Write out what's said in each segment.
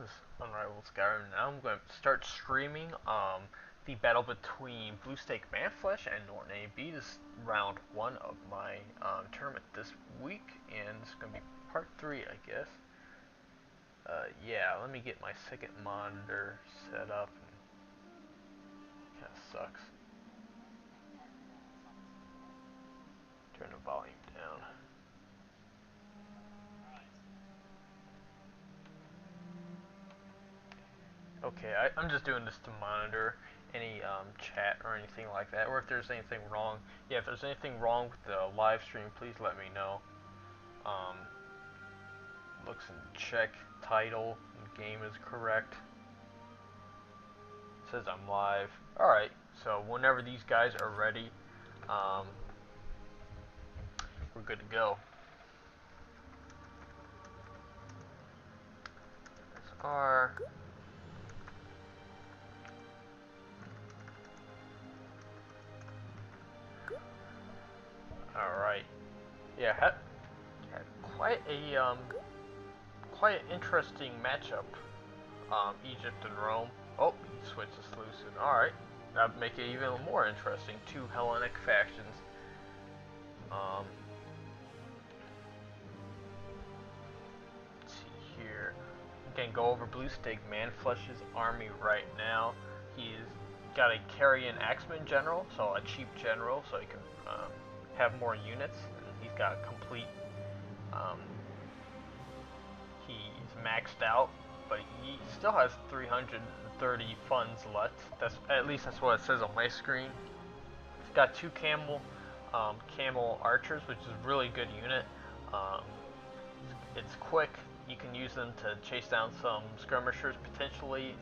is Unrivaled Skyrim. Now I'm going to start streaming the battle between BlueStakeManFlesh and NortonAB. This is round 1 of my tournament this week, and it's going to be part 3, I guess. Yeah, let me get my second monitor set up. Kind of sucks. Turn the volume down. Okay, I'm just doing this to monitor any chat or anything like that, or if there's anything wrong. Yeah, if there's anything wrong with the live stream, please let me know. Looks and check title, game is correct. It says I'm live. Alright, so whenever these guys are ready, we're good to go. There's R. Alright. Yeah, had quite an interesting matchup. Egypt and Rome. Oh, he switched to Seleucid. Alright. That'd make it even more interesting. Two Hellenic factions. Let's see here. We can go over BlueStakeManFlesh's army right now. He's got a Carian Axeman general, so a cheap general, so he can have more units. And he's got a complete. He's maxed out, but he still has 330 funds left. That's at least that's what it says on my screen. He's got two camel archers, which is a really good unit. It's quick. You can use them to chase down some skirmishers, potentially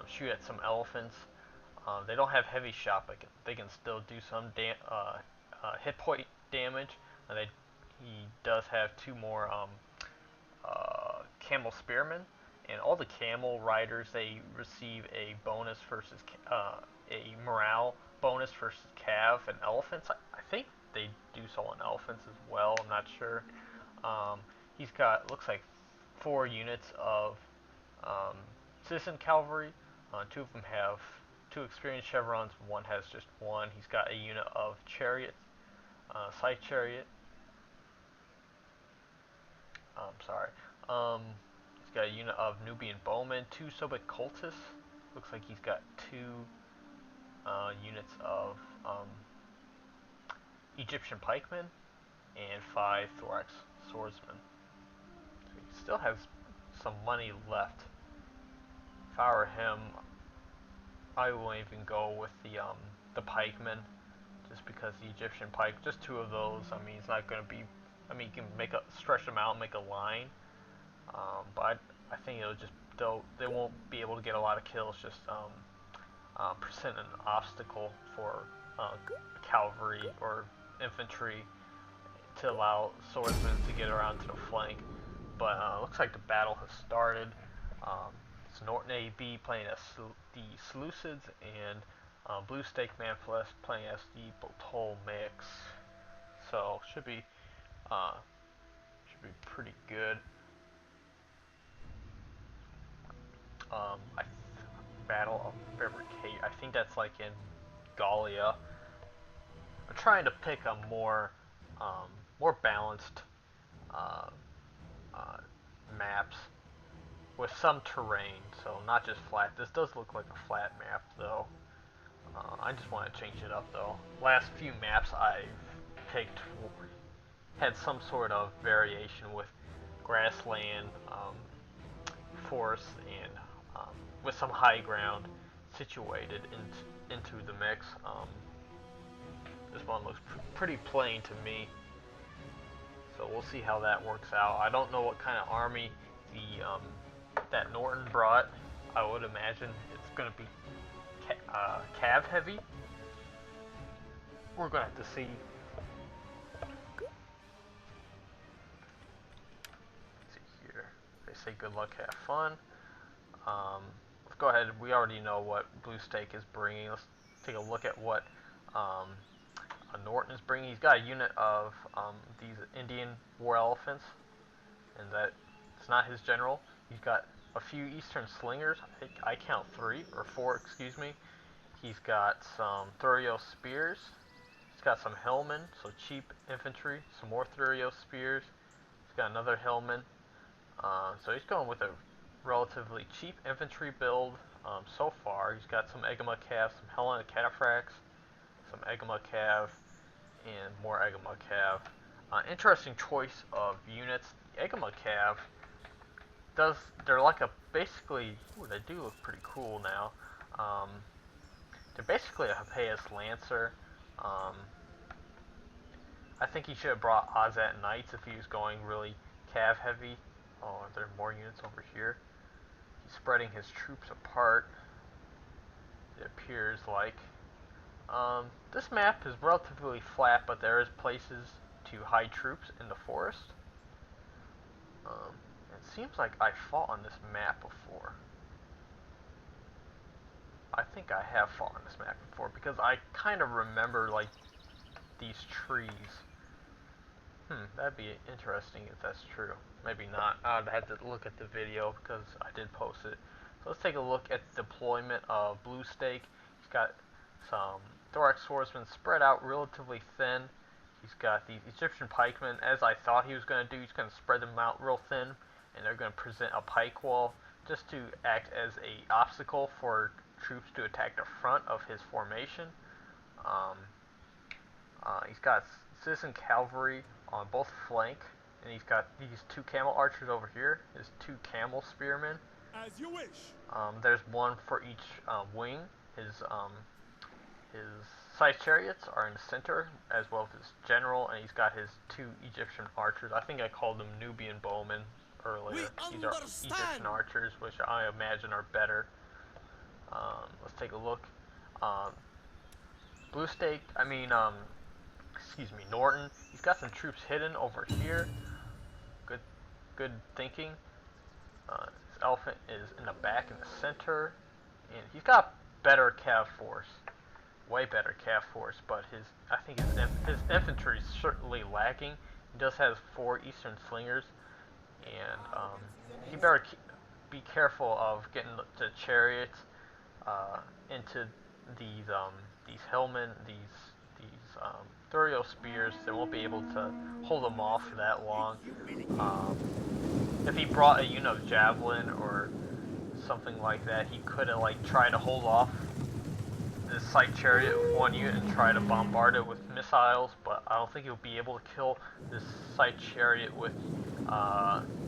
shoot at some elephants. They don't have heavy shot, but they can still do some hit point damage. He does have two more camel spearmen, and all the camel riders, they receive a bonus versus a morale bonus versus cav and elephants. I think they do so on elephants as well. I'm not sure. He's got, looks like, 4 units of citizen cavalry. Two of them have 2 experienced chevrons. One has just 1. He's got a unit of chariot, scythe chariot. Sorry. He's got a unit of Nubian bowmen, 2 Sobek cultists. Looks like he's got 2 units of Egyptian pikemen and 5 thorax swordsmen. So he still has some money left. If I were him, I wouldn't even go with the pikemen, just because the Egyptian pike, just 2 of those. I mean, it's not going to be. I mean, you can stretch them out, make a line, but I think it'll just they won't be able to get a lot of kills. Just present an obstacle for cavalry or infantry to allow swordsmen to get around to the flank. But looks like the battle has started. It's NortonAB playing as the Seleucids, and BlueStakeManFlesh playing as the Ptolemaics. So should be pretty good. Battle of Fabricate. I think that's like in Gallia. I'm trying to pick a more balanced maps with some terrain, so not just flat. This does look like a flat map, though. I just want to change it up, though. Last few maps I've picked had some sort of variation with grassland, forest, and with some high ground situated into the mix. This one looks pretty plain to me, so we'll see how that works out. I don't know what kind of army that Norton brought. I would imagine it's going to be cav heavy. We're going to have to see. They say good luck, have fun. Let's go ahead. We already know what BlueStake is bringing. Let's take a look at what Norton is bringing. He's got a unit of these Indian war elephants, and that it's not his general. He's got a few Eastern Slingers. I count 3 or 4, excuse me. He's got some Thurio Spears. He's got some Hillmen, so cheap infantry. Some more Thurio Spears. He's got another Hillman. So he's going with a relatively cheap infantry build so far. He's got some Egema Cav, some Helena Cataphracts, some Egema Cav, and more Egema Cav. Interesting choice of units. The Egema Cav they're like a basically, ooh, they do look pretty cool now. They're basically a Hippeus Lancer. I think he should have brought Ozat Knights if he was going really Cav heavy. Oh, are there more units over here? He's spreading his troops apart, it appears like. This map is relatively flat, but there is places to hide troops in the forest. It seems like I fought on this map before. I think I have fought on this map before, because I kind of remember, like, these trees. That'd be interesting if that's true. Maybe not. I'd have to look at the video because I did post it. So let's take a look at the deployment of BlueStake. He's got some Thorax Swordsmen spread out relatively thin. He's got these Egyptian pikemen, as I thought he was going to do. He's going to spread them out real thin, and they're going to present a pike wall just to act as a obstacle for troops to attack the front of his formation. He's got citizen cavalry on both flank, and he's got these 2 camel archers over here, his 2 camel spearmen. As you wish. There's one for each wing. His scythe chariots are in the center, as well as his general, and he's got his 2 Egyptian archers. I think I called them Nubian bowmen earlier. These are Egyptian archers, which I imagine are better. Let's take a look. BlueStake, Norton. He's got some troops hidden over here. Good thinking. His elephant is in the back in the center, and he's got better cav force, way better cav force. But I think his infantry is certainly lacking. He does have 4 Eastern Slingers, and he better be careful of getting the chariots into these Hillmen, these Thurio Spears. They won't be able to hold them off for that long. If he brought a unit of Javelin or something like that, he could have tried to hold off this scythe chariot with 1 unit and try to bombard it with missiles, but I don't think he'll be able to kill this scythe chariot with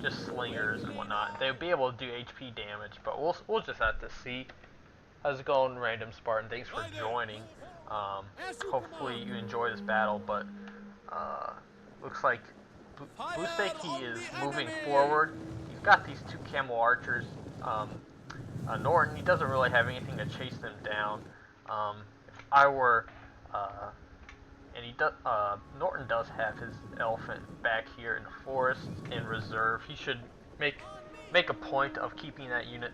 just slingers and whatnot. They'll be able to do HP damage, but we'll just have to see. How's it going, Random Spartan? Thanks for joining. Hopefully you enjoy this battle, but looks like BlueStake, he is moving forward. He's got these 2 camel archers. Norton, he doesn't really have anything to chase them down. If I were, Norton does have his elephant back here in the forest in reserve. He should make a point of keeping that unit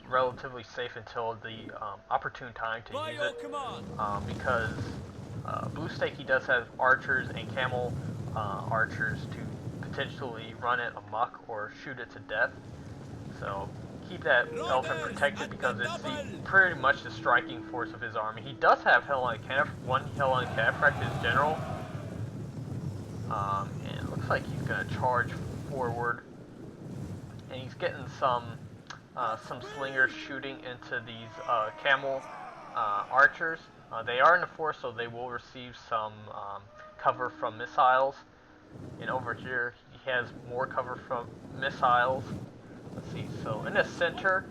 relatively safe until the opportune time to use it, because BlueStake, he does have archers and camel archers to potentially run it amok or shoot it to death. So keep that elephant protected, because it's pretty much the striking force of his army. He does have one Helena Cataphracts, his general, and it looks like he's going to charge forward, and he's getting some slingers shooting into these camel archers. They are in the forest, so they will receive some cover from missiles. And over here, he has more cover from missiles. Let's see. So in the center,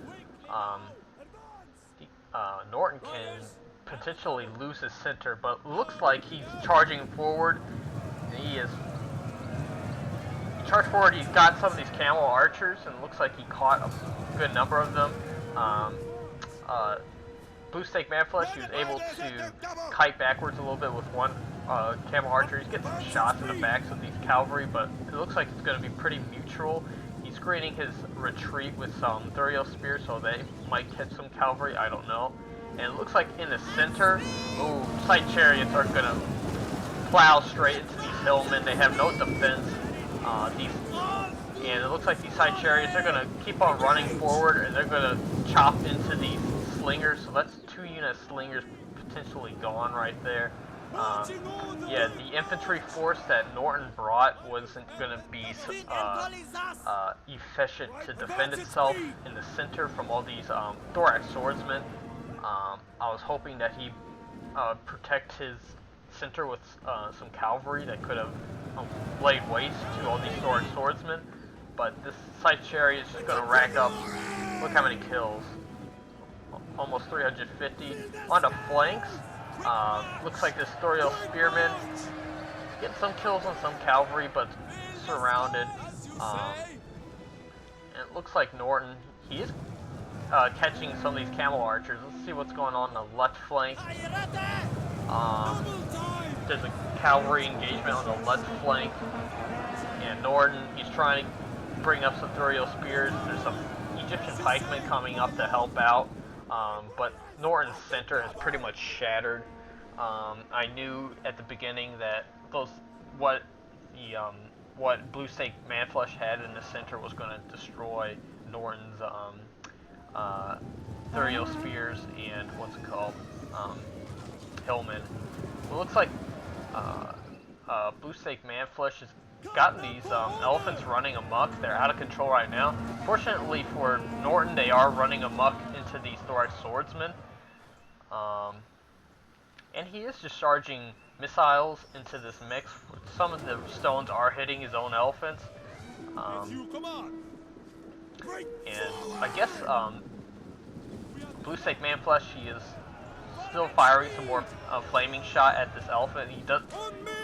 Norton can potentially lose his center, but looks like he's charging forward. He charged forward. He's got some of these camel archers, and it looks like he caught a good number of them. BlueStakeManFlesh, he was able to kite backwards a little bit with 1 camel archer. He's getting some shots in the backs of these cavalry, but it looks like it's going to be pretty mutual. He's creating his retreat with some Thurio Spears, so they might catch some cavalry, I don't know. And it looks like in the center, scythe chariots are going to plow straight into these hillmen. They have no defense. And it looks like these side chariots are going to keep on running forward, and they're going to chop into these slingers. So that's 2 unit slingers potentially gone right there. Yeah, the infantry force that Norton brought wasn't going to be efficient to defend itself in the center from all these thorax swordsmen. I was hoping that he protect his center with some cavalry that could have laid waste to all these thorax swordsmen. But this side chariot is just going to rack up, look how many kills, almost 350. On the flanks, looks like this Thorial Spearman is getting some kills on some cavalry, but surrounded. And it looks like Norton, he is catching some of these camel archers. Let's see what's going on the left flank. There's a cavalry engagement on the left flank. And Norton, he's trying to bring up some Thorial Spears. There's some Egyptian pikemen coming up to help out. But Norton's center has pretty much shattered. I knew at the beginning that what BlueStakeManFlesh had in the center was going to destroy Norton's Thorial Spears and what's it called, Hillman. Well, it looks like BlueStakeManFlesh has gotten these elephants running amok. They're out of control right now. Fortunately for Norton, they are running amok into these thorax swordsmen. And he is discharging missiles into this mix. Some of the stones are hitting his own elephants. And I guess BlueStakeManFlesh, he is still firing some more flaming shot at this elephant. He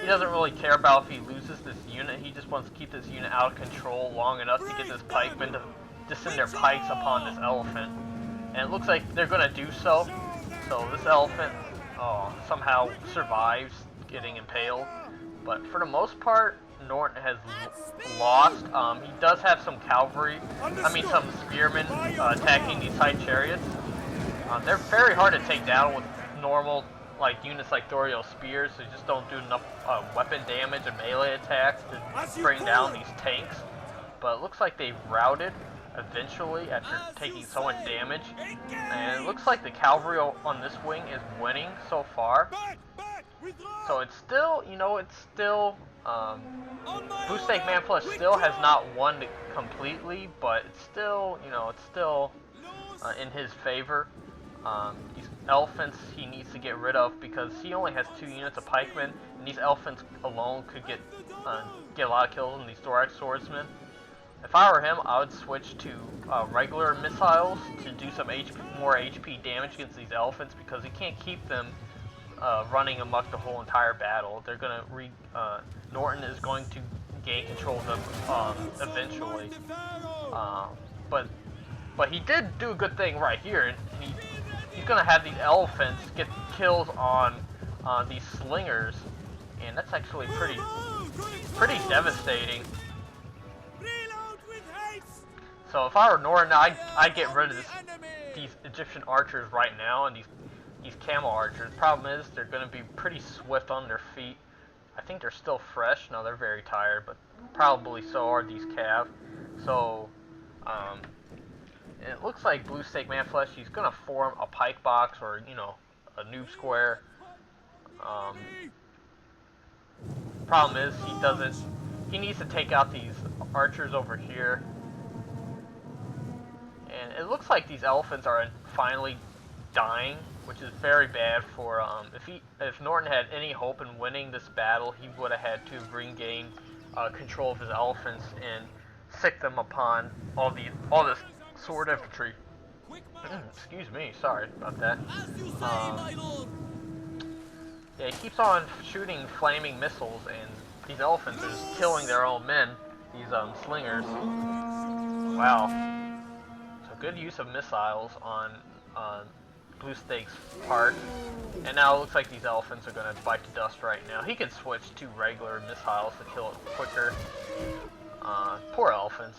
doesn't really care about if he loses this unit. He just wants to keep this unit out of control long enough to get this pikeman to send their pikes upon this elephant. And it looks like they're going to do so. So this elephant somehow survives getting impaled. But for the most part, Norton has lost. He does have some cavalry, some spearmen attacking these side chariots. They're very hard to take down with normal units like Thorial Spears. They just don't do enough weapon damage and melee attacks to bring down these tanks. But it looks like they've routed eventually after taking so much damage. And it looks like the cavalry on this wing is winning so far. So it's still, BlueStakeManFlesh still has not won completely, but it's still, in his favor. These elephants he needs to get rid of because he only has 2 units of pikemen, and these elephants alone could get a lot of kills on these thorax swordsmen. If I were him, I would switch to regular missiles to do some more HP damage against these elephants because he can't keep them running amok the whole entire battle. They're gonna Norton is going to gain control of them eventually. But he did do a good thing right here. He's gonna have these elephants get kills on these slingers, and that's actually pretty devastating. So if I were Norton, I'd get rid of these Egyptian archers right now and these camel archers. Problem is, they're going to be pretty swift on their feet. I think they're still fresh. No, they're very tired, but probably so are these cav. So, it looks like BlueStakeManFlesh, he's going to form a pike box or, a noob square. Problem is, he needs to take out these archers over here. And it looks like these elephants are finally dying, which is very bad for, if Norton had any hope in winning this battle, he would have had to regain control of his elephants and sick them upon all this sword infantry. Excuse me, sorry about that. Yeah, he keeps on shooting flaming missiles, and these elephants are just killing their own men, these slingers. Wow. Good use of missiles on BlueStake's part, and now it looks like these elephants are going to bite to dust right now. He could switch to regular missiles to kill it quicker. Poor elephants.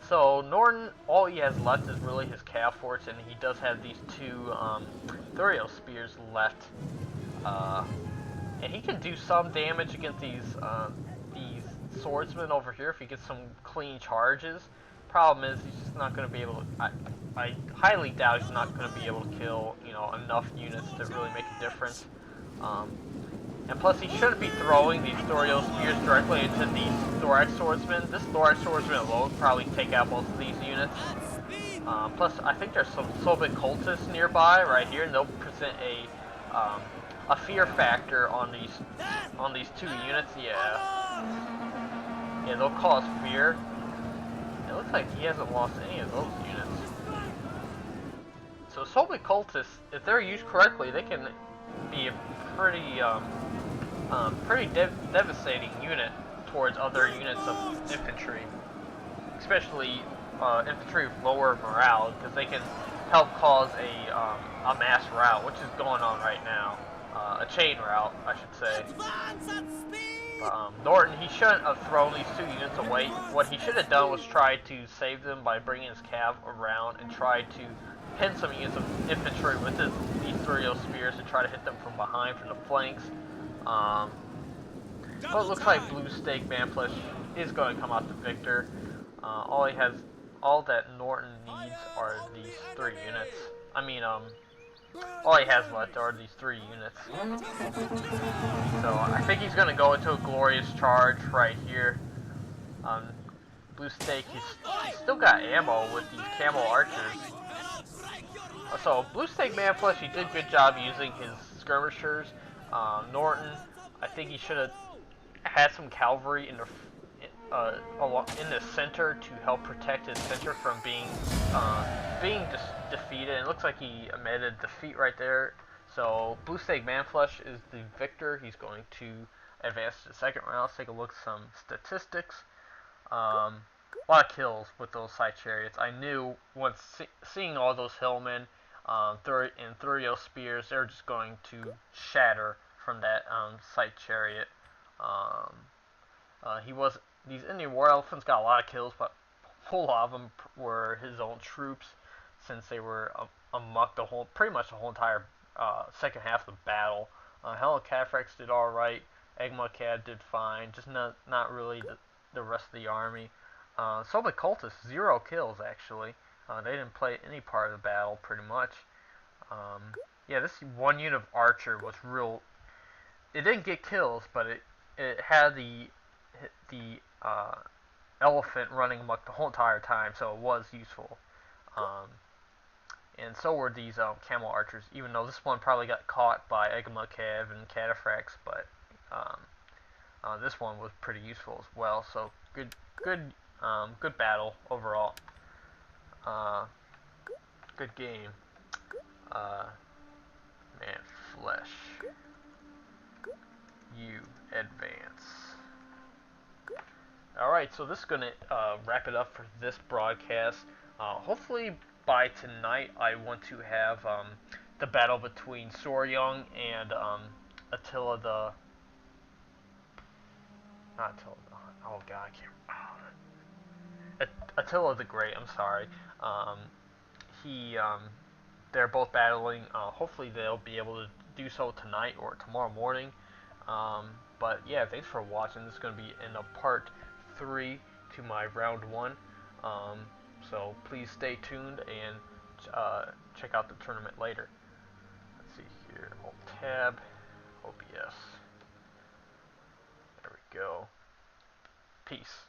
So Norton, all he has left is really his cav forts, and he does have these 2 Thorial Spears left, and he can do some damage against these swordsman over here if he gets some clean charges. Problem is, he's just not going to be able to. I highly doubt he's not going to be able to kill, you know, enough units to really make a difference. And plus, he shouldn't be throwing these Thorial Spears directly into these Thorax Swordsmen. This Thorax Swordsman alone would probably take out most of these units. Plus, I think there's some Soviet cultists nearby right here, and they'll present a fear factor on these two units. Yeah, they'll cause fear. It looks like he hasn't lost any of those units. So Soviet cultists, if they're used correctly, they can be a pretty devastating unit towards other units of infantry, especially infantry with lower morale, because they can help cause a mass rout, which is going on right now, a chain rout, I should say. Norton, he shouldn't have thrown these two units away. What he should have done was try to save them by bringing his cav around and try to pin some units of infantry with these Thorial Spears and try to hit them from behind, from the flanks. But it looks like BlueStakeManFlesh is going to come out the victor. All that Norton needs are these 3 units. I mean, all he has left are these 3 units. So I think he's going to go into a glorious charge right here. BlueStake, he's still got ammo with these camo archers. So BlueStakeManFlesh, he did a good job using his skirmishers. Norton, I think he should have had some cavalry in the center to help protect his center from being defeated. And it looks like he admitted defeat right there. So BlueStakeManFlesh is the victor. He's going to advance to the second round. Let's take a look at some statistics. A lot of kills with those side chariots. I knew once seeing all those hillmen and Thorial Spears, they're just going to shatter from that side chariot. These Indian War Elephants got a lot of kills, but a whole lot of them were his own troops, since they were amok pretty much the whole entire second half of the battle. Helen Cataphracts did all right. Egma Cad did fine, just not really the rest of the army. Soviet Cultists, 0 kills actually. They didn't play any part of the battle pretty much. Yeah, this one unit of Archer was real. It didn't get kills, but it had the elephant running amok the whole entire time, so it was useful. And so were these camel archers, even though this one probably got caught by Egma Cav and Cataphracts, but this one was pretty useful as well. So good battle overall. Good game. Man, flesh. You advance. Alright, so this is going to wrap it up for this broadcast. Hopefully by tonight I want to have the battle between Soryung and Attila the... Not Attila the... Oh god, I can't... Attila the Great, I'm sorry. They're both battling. Hopefully they'll be able to do so tonight or tomorrow morning. But yeah, thanks for watching. This is going to be in a part 3 to my round 1. So please stay tuned and check out the tournament later. Let's see here. Alt-Tab. OBS. There we go. Peace.